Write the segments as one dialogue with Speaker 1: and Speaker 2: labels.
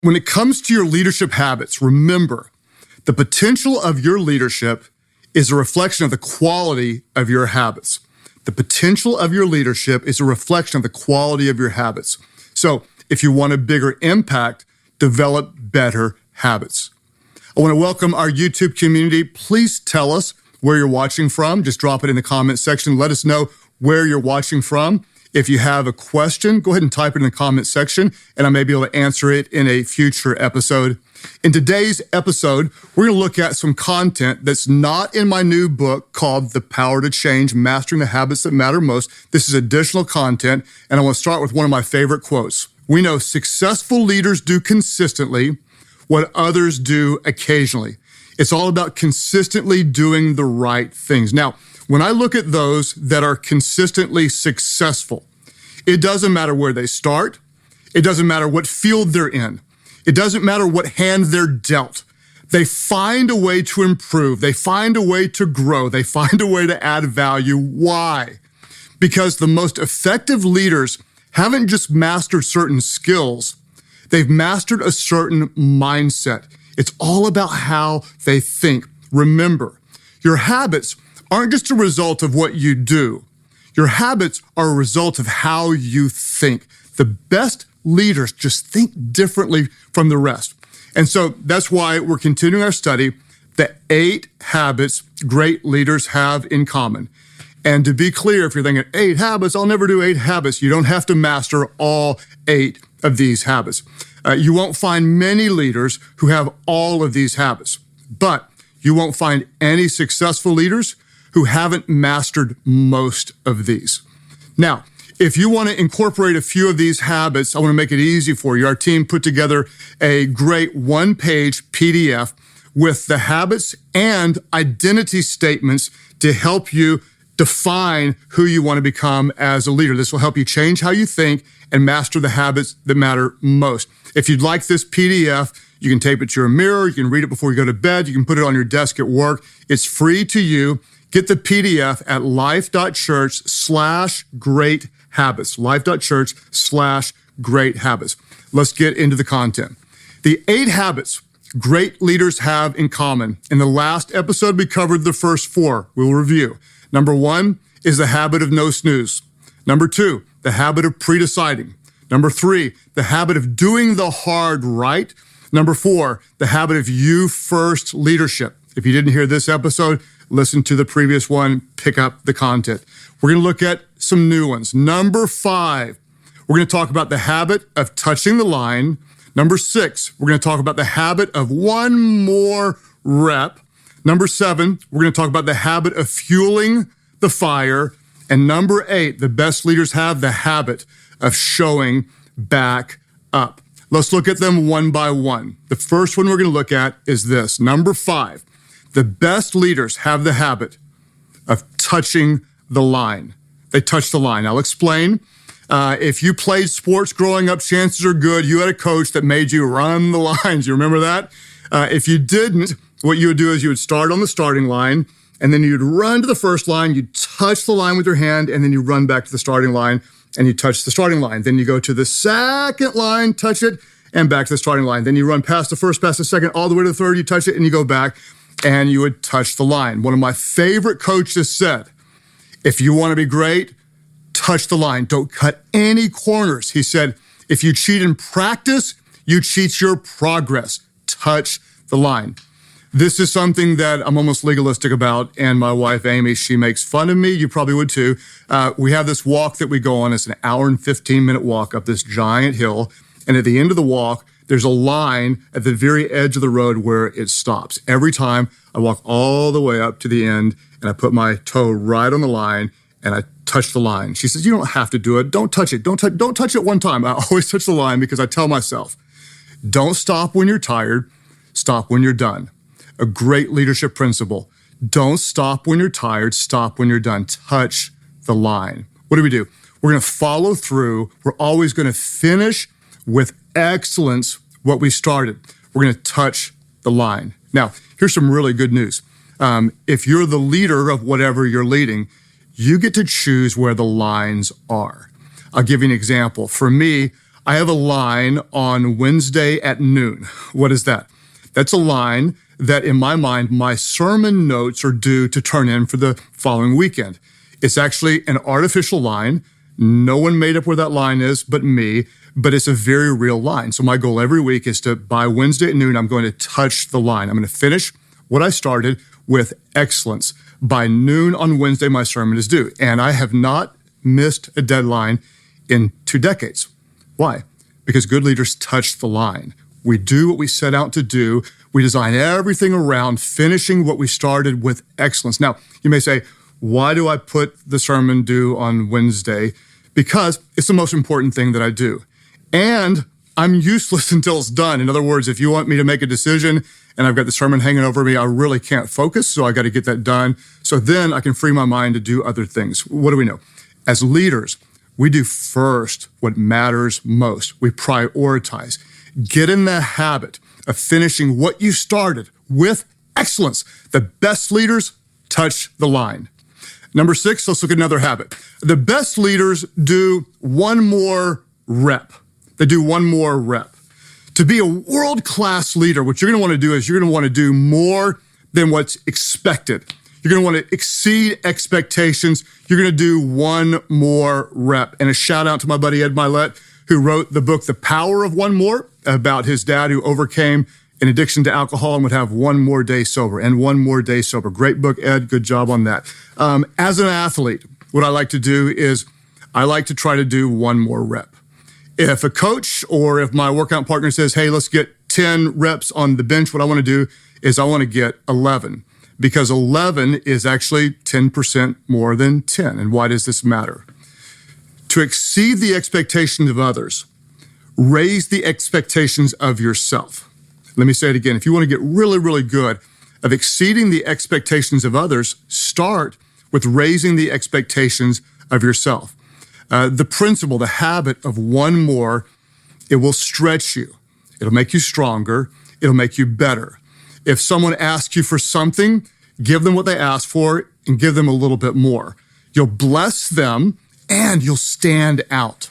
Speaker 1: When it comes to your leadership habits, remember, the potential of your leadership is a reflection of the quality of your habits. The potential of your leadership is a reflection of the quality of your habits. So if you want a bigger impact, develop better habits. I want to welcome our YouTube community. Please tell us where you're watching from. Just drop it in the comment section. Let us know where you're watching from. If you have a question, go ahead and type it in the comment section, and I may be able to answer it in a future episode. In today's episode, we're going to look at some content that's not in my new book called The Power to Change, Mastering the Habits That Matter Most. This is additional content, and I want to start with one of my favorite quotes. We know successful leaders do consistently what others do occasionally. It's all about consistently doing the right things. Now, when I look at those that are consistently successful, it doesn't matter where they start. It doesn't matter what field they're in. It doesn't matter what hand they're dealt. They find a way to improve. They find a way to grow. They find a way to add value. Why? Because the most effective leaders haven't just mastered certain skills. They've mastered a certain mindset. It's all about how they think. Remember, your habits aren't just a result of what you do. Your habits are a result of how you think. The best leaders just think differently from the rest. And so that's why we're continuing our study, the 8 habits great leaders have in common. And to be clear, if you're thinking 8 habits, I'll never do 8 habits. You don't have to master all 8 of these habits. You won't find many leaders who have all of these habits, but you won't find any successful leaders who haven't mastered most of these. Now, if you want to incorporate a few of these habits, I want to make it easy for you. Our team put together a great one-page PDF with the habits and identity statements to help you define who you want to become as a leader. This will help you change how you think and master the habits that matter most. If you'd like this PDF, you can tape it to your mirror. You can read it before you go to bed. You can put it on your desk at work. It's free to you. Get the PDF at life.church/great-habits. Life.church/great-habits. Let's get into the content. The 8 habits great leaders have in common. In the last episode, we covered the first 4. We'll review. Number 1 is the habit of no snooze. Number 2, the habit of pre-deciding. Number 3, the habit of doing the hard right. Number 4, the habit of you first leadership. If you didn't hear this episode, listen to the previous one, pick up the content. We're going to look at some new ones. Number 5, we're going to talk about the habit of touching the line. Number 6, we're going to talk about the habit of one more rep. Number 7, we're going to talk about the habit of fueling the fire. And number 8, the best leaders have the habit of showing back up. Let's look at them one by one. The first one we're going to look at is this. Number 5, the best leaders have the habit of touching the line. They touch the line. I'll explain. If you played sports growing up, chances are good you had a coach that made you run the lines. You remember that? If you didn't, what you would do is you would start on the starting line, and then you'd run to the first line, you'd touch the line with your hand, and then you run back to the starting line, and you touch the starting line. Then you go to the second line, touch it, and back to the starting line. Then you run past the first, past the second, all the way to the third, you touch it, and you go back, and you would touch the line. One of my favorite coaches said, if you want to be great, touch the line. Don't cut any corners. He said, if you cheat in practice, you cheat your progress. Touch the line. This is something that I'm almost legalistic about, and my wife, Amy, she makes fun of me. You probably would too. We have this walk that we go on. It's an hour and 15-minute walk up this giant hill, and at the end of the walk, there's a line at the very edge of the road where it stops. Every time I walk all the way up to the end, and I put my toe right on the line, and I touch the line. She says, you don't have to do it. Don't touch it. Don't touch it one time. I always touch the line because I tell myself, don't stop when you're tired. Stop when you're done. A great leadership principle. Don't stop when you're tired. Stop when you're done. Touch the line. What do? We're going to follow through. We're always going to finish with excellence what we started. We're going to touch the line. Now, here's some really good news. If you're the leader of whatever you're leading, you get to choose where the lines are. I'll give you an example. For me, I have a line on Wednesday at noon. What is that? That's a line that in my mind, my sermon notes are due to turn in for the following weekend. It's actually an artificial line. No one made up where that line is but me, but it's a very real line. So my goal every week is to, by Wednesday at noon, I'm going to touch the line. I'm going to finish what I started with excellence. By noon on Wednesday, my sermon is due. And I have not missed a deadline in 2 decades. Why? Because good leaders touch the line. We do what we set out to do. We design everything around finishing what we started with excellence. Now, you may say, why do I put the sermon due on Wednesday? Because it's the most important thing that I do. And I'm useless until it's done. In other words, if you want me to make a decision and I've got the sermon hanging over me, I really can't focus, so I got to get that done. So then I can free my mind to do other things. What do we know? As leaders, we do first what matters most. We prioritize. Get in the habit of finishing what you started with excellence. The best leaders touch the line. Number 6, let's look at another habit. The best leaders do one more rep. They do one more rep. To be a world-class leader, what you're going to want to do is you're going to want to do more than what's expected. You're going to want to exceed expectations. You're going to do one more rep. And a shout out to my buddy Ed Milet, who wrote the book, The Power of One More, about his dad who overcame an addiction to alcohol and would have one more day sober and one more day sober. Great book, Ed. Good job on that. As an athlete, what I like to do is I like to try to do one more rep. If a coach or if my workout partner says, hey, let's get 10 reps on the bench, what I want to do is I want to get 11, because 11 is actually 10% more than 10. And why does this matter? To exceed the expectations of others, raise the expectations of yourself. Let me say it again. If you want to get really, really good of exceeding the expectations of others, start with raising the expectations of yourself. The principle, the habit of one more, it will stretch you. It'll make you stronger. It'll make you better. If someone asks you for something, give them what they ask for and give them a little bit more. You'll bless them and you'll stand out.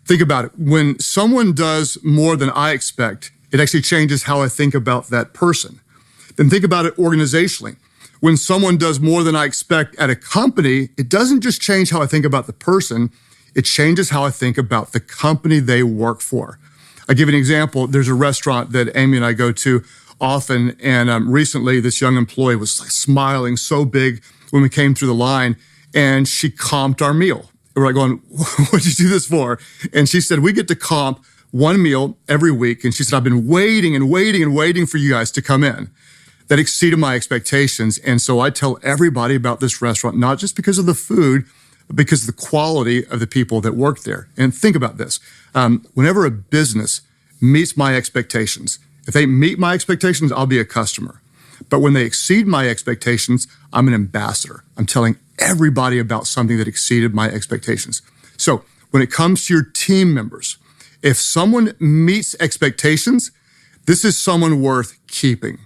Speaker 1: Think about it. When someone does more than I expect, it actually changes how I think about that person. Then think about it organizationally. When someone does more than I expect at a company, it doesn't just change how I think about the person, it changes how I think about the company they work for. I'll give you an example. There's a restaurant that Amy and I go to often, and recently this young employee was like smiling so big when we came through the line, and she comped our meal. We're like going, what'd you do this for? And she said, we get to comp one meal every week. And she said, I've been waiting and waiting and waiting for you guys to come in. That exceeded my expectations. And so I tell everybody about this restaurant, not just because of the food, but because of the quality of the people that work there. And think about this. Whenever a business meets my expectations, if they meet my expectations, I'll be a customer. But when they exceed my expectations, I'm an ambassador. I'm telling everybody about something that exceeded my expectations. So when it comes to your team members, if someone meets expectations, this is someone worth keeping.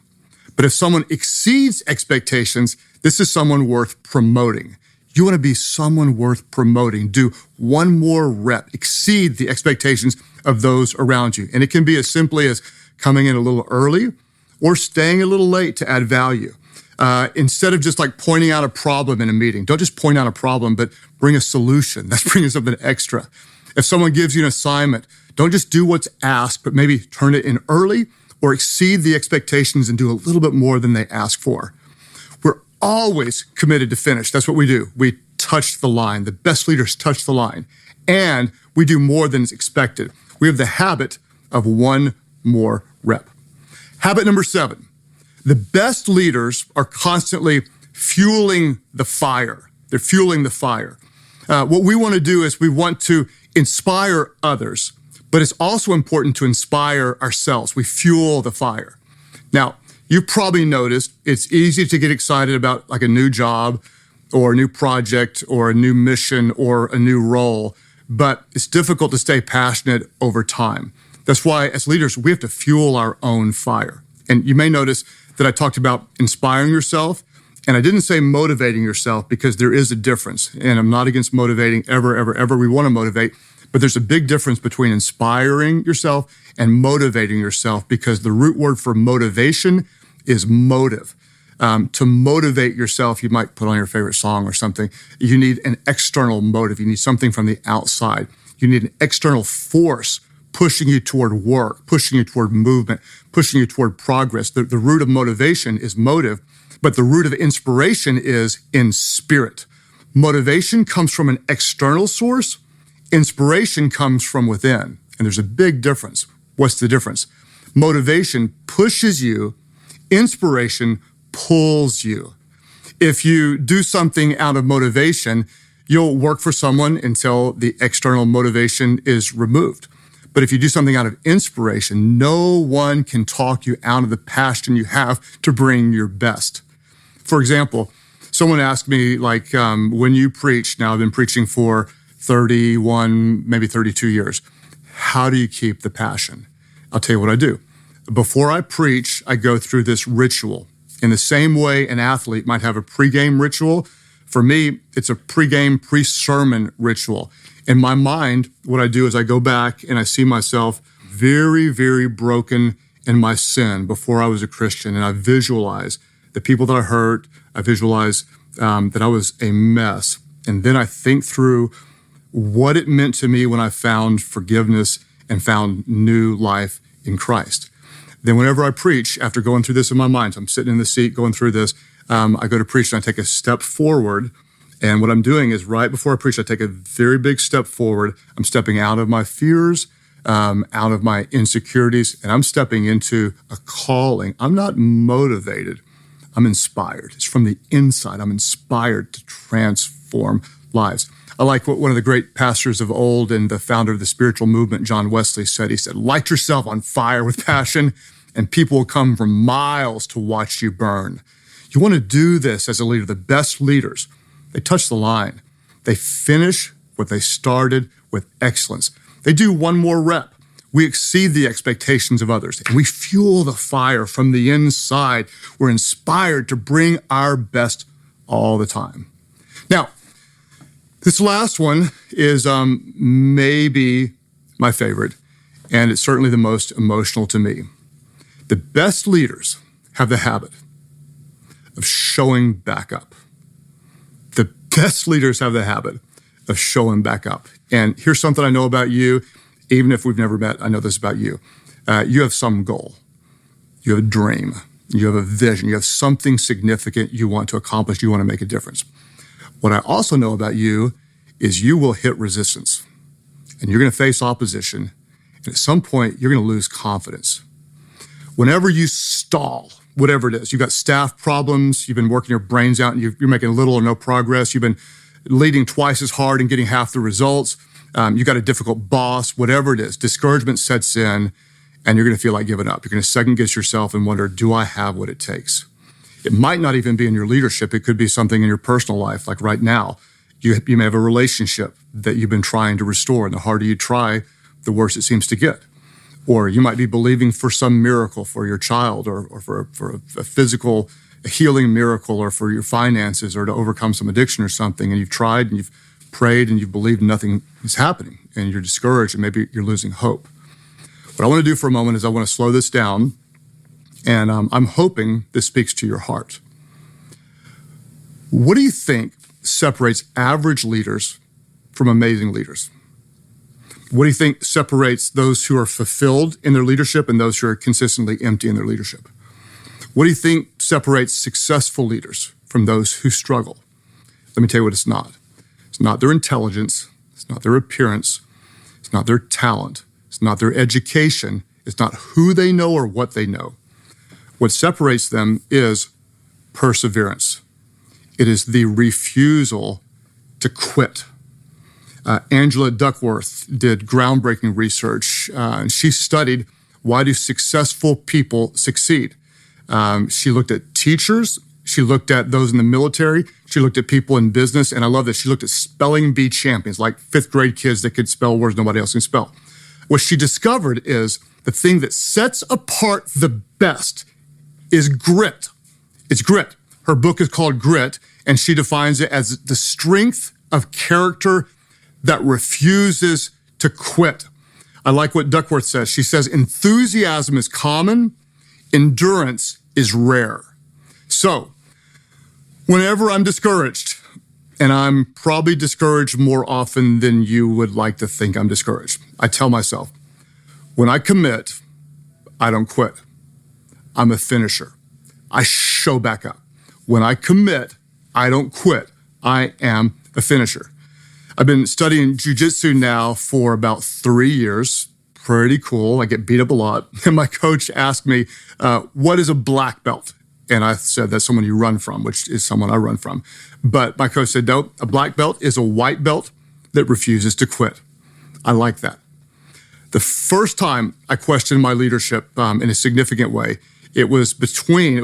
Speaker 1: But if someone exceeds expectations, this is someone worth promoting. You want to be someone worth promoting. Do one more rep, exceed the expectations of those around you. And it can be as simply as coming in a little early or staying a little late to add value. Instead of just like pointing out a problem in a meeting, don't just point out a problem, but bring a solution. That's bringing something extra. If someone gives you an assignment, don't just do what's asked, but maybe turn it in early or exceed the expectations and do a little bit more than they ask for. We're always committed to finish. That's what we do. We touch the line. The best leaders touch the line. And we do more than is expected. We have the habit of one more rep. Habit number 7. The best leaders are constantly fueling the fire. They're fueling the fire. What we want to do is we want to inspire others, but it's also important to inspire ourselves. We fuel the fire. Now, you've probably noticed it's easy to get excited about like a new job or a new project or a new mission or a new role, but it's difficult to stay passionate over time. That's why as leaders, we have to fuel our own fire. And you may notice that I talked about inspiring yourself, and I didn't say motivating yourself because there is a difference. And I'm not against motivating ever. We want to motivate, But there's a big difference between inspiring yourself and motivating yourself, because the root word for motivation is motive. To motivate yourself, you might put on your favorite song or something. You need an external motive. You need something from the outside. You need an external force pushing you toward work, pushing you toward movement, pushing you toward progress. The root of motivation is motive, but the root of inspiration is in spirit. Motivation comes from an external source. Inspiration comes from within. And there's a big difference. What's the difference? Motivation pushes you. Inspiration pulls you. If you do something out of motivation, you'll work for someone until the external motivation is removed. But if you do something out of inspiration, no one can talk you out of the passion you have to bring your best. For example, someone asked me, when you preach, now I've been preaching for 31, maybe 32 years, how do you keep the passion? I'll tell you what I do. Before I preach, I go through this ritual. In the same way an athlete might have a pregame ritual, for me, it's a pregame, pre-sermon ritual. In my mind, what I do is I go back and I see myself very, very broken in my sin before I was a Christian. And I visualize the people that I hurt. I visualize that I was a mess. And then I think through what it meant to me when I found forgiveness and found new life in Christ. Then whenever I preach, after going through this in my mind, so I'm sitting in the seat going through this, I go to preach and I take a step forward. And what I'm doing is right before I preach, I take a very big step forward. I'm stepping out of my fears, out of my insecurities, and I'm stepping into a calling. I'm not motivated. I'm inspired. It's from the inside. I'm inspired to transform lives. I like what one of the great pastors of old and the founder of the spiritual movement, John Wesley, said. He said, light yourself on fire with passion, and people will come from miles to watch you burn. You want to do this as a leader. The best leaders, they touch the line. They finish what they started with excellence. They do one more rep. We exceed the expectations of others, and we fuel the fire from the inside. We're inspired to bring our best all the time. Now, this last one is maybe my favorite, and it's certainly the most emotional to me. The best leaders have the habit of showing back up. The best leaders have the habit of showing back up. And here's something I know about you. Even if we've never met, I know this about you. You have some goal. You have a dream. You have a vision. You have something significant you want to accomplish. You want to make a difference. What I also know about you is you will hit resistance, and you're going to face opposition. And at some point, you're going to lose confidence. Whenever you stall, whatever it is, you've got staff problems, you've been working your brains out, and you're making little or no progress, you've been leading twice as hard and getting half the results, you got a difficult boss, whatever it is, discouragement sets in, and you're going to feel like giving up. You're going to second guess yourself and wonder, do I have what it takes? It might not even be in your leadership. It could be something in your personal life. Like right now, you may have a relationship that you've been trying to restore, and the harder you try, the worse it seems to get. Or you might be believing for some miracle for your child, or for a physical healing miracle, or for your finances, or to overcome some addiction or something. And you've tried and you've prayed and you've believed nothing is happening, and you're discouraged and maybe you're losing hope. What I want to do for a moment is I want to slow this down, and I'm hoping this speaks to your heart. What do you think separates average leaders from amazing leaders? What do you think separates those who are fulfilled in their leadership and those who are consistently empty in their leadership? What do you think separates successful leaders from those who struggle? Let me tell you what it's not. It's not their intelligence. It's not their appearance. It's not their talent. It's not their education. It's not who they know or what they know. What separates them is perseverance. It is the refusal to quit. Angela Duckworth did groundbreaking research, and she studied, why do successful people succeed? She looked at teachers. She looked at those in the military. She looked at people in business. And I love that she looked at spelling bee champions, like fifth grade kids that could spell words nobody else can spell. What she discovered is the thing that sets apart the best is grit. It's grit. Her book is called Grit, and she defines it as the strength of character that refuses to quit. I like what Duckworth says. She says, enthusiasm is common, endurance is rare. So, whenever I'm discouraged, and I'm probably discouraged more often than you would like to think I'm discouraged, I tell myself, when I commit, I don't quit. I'm a finisher. I show back up. When I commit, I don't quit. I am a finisher. I've been studying jiu-jitsu now for about 3 years. Pretty cool. I get beat up a lot. And my coach asked me, what is a black belt? And I said, that's someone you run from, which is someone I run from. But my coach said, no, a black belt is a white belt that refuses to quit. I like that. The first time I questioned my leadership in a significant way, it was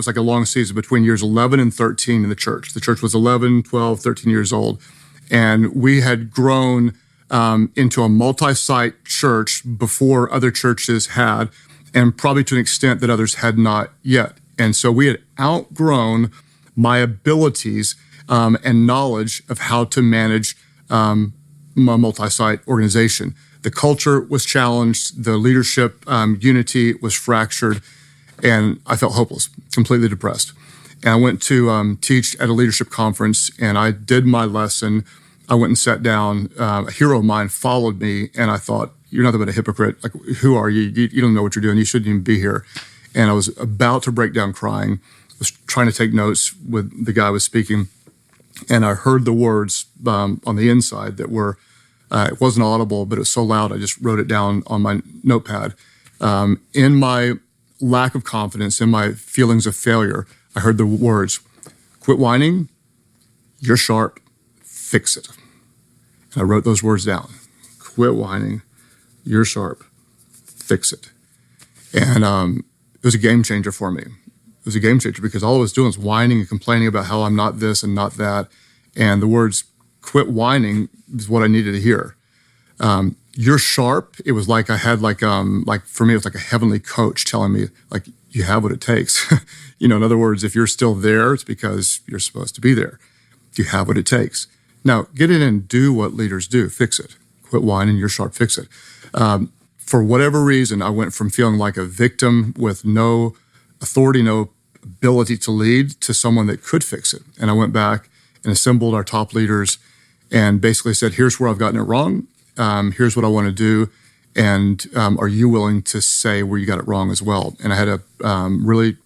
Speaker 1: like a long season between years 11 and 13 in the church. The church was 11, 12, 13 years old. And we had grown into a multi-site church before other churches had, and probably to an extent that others had not yet. And so we had outgrown my abilities and knowledge of how to manage my multi-site organization. The culture was challenged, the leadership unity was fractured, and I felt hopeless, completely depressed. And I went to teach at a leadership conference, and I did my lesson. I went and sat down. A hero of mine followed me, and I thought, you're nothing but a hypocrite. Like, who are you? You don't know what you're doing. You shouldn't even be here. And I was about to break down crying. I was trying to take notes with the guy who was speaking, and I heard the words on the inside that were, it wasn't audible, but it was so loud, I just wrote it down on my notepad. In my lack of confidence, in my feelings of failure, I heard the words, quit whining, you're sharp, fix it. And I wrote those words down. Quit whining, you're sharp, fix it. And it was a game changer for me. It was a game changer because all I was doing was whining and complaining about how I'm not this and not that. And the words quit whining is what I needed to hear. You're sharp. It was like I had like for me, it was like a heavenly coach telling me, like, you have what it takes. In other words, if you're still there, it's because you're supposed to be there. You have what it takes. Now, get in and do what leaders do. Fix it. Quit whining. You're sharp. Fix it. For whatever reason, I went from feeling like a victim with no authority, no ability to lead, to someone that could fix it. And I went back and assembled our top leaders and basically said, here's where I've gotten it wrong. Here's what I want to do. And are you willing to say where you got it wrong as well? And I had a really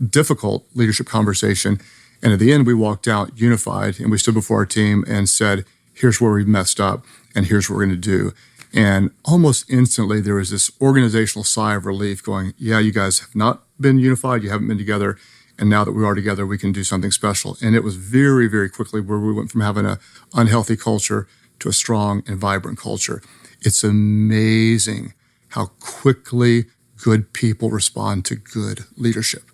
Speaker 1: difficult leadership conversation. And at the end, we walked out unified and we stood before our team and said, here's where we messed up and here's what we're going to do. And almost instantly, there was this organizational sigh of relief going, yeah, you guys have not been unified. You haven't been together. And now that we are together, we can do something special. And it was very, very quickly where we went from having an unhealthy culture to a strong and vibrant culture. It's amazing how quickly good people respond to good leadership.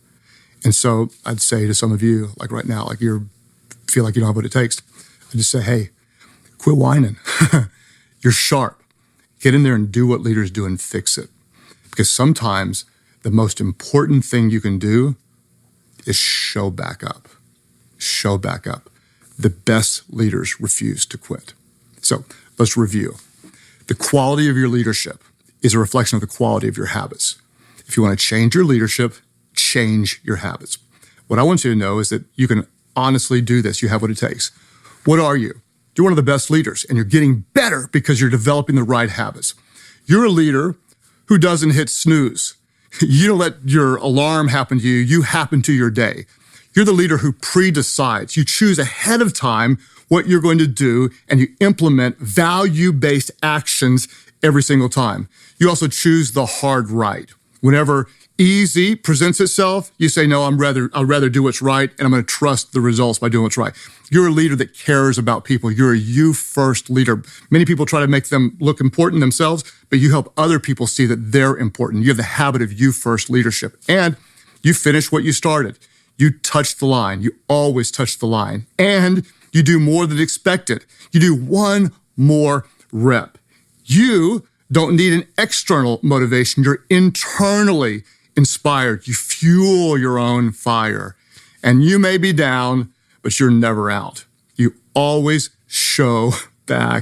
Speaker 1: And so I'd say to some of you, like right now, like you feel like you don't have what it takes. I just say, hey, quit whining. You're sharp. Get in there and do what leaders do and fix it. Because sometimes the most important thing you can do is show back up. Show back up. The best leaders refuse to quit. So let's review. The quality of your leadership is a reflection of the quality of your habits. If you want to change your leadership, change your habits. What I want you to know is that you can honestly do this. You have what it takes. What are you? You're one of the best leaders, and you're getting better because you're developing the right habits. You're a leader who doesn't hit snooze. You don't let your alarm happen to you. You happen to your day. You're the leader who pre-decides. You choose ahead of time what you're going to do, and you implement value-based actions every single time. You also choose the hard right. Whenever easy presents itself, you say, no, I'd rather do what's right, and I'm going to trust the results by doing what's right. You're a leader that cares about people. You're a you-first leader. Many people try to make them look important themselves, but you help other people see that they're important. You have the habit of you-first leadership, and you finish what you started. You touch the line. You always touch the line, and you do more than expected. You do one more rep. You don't need an external motivation. You're internally inspired. You fuel your own fire. And you may be down, but you're never out. You always show back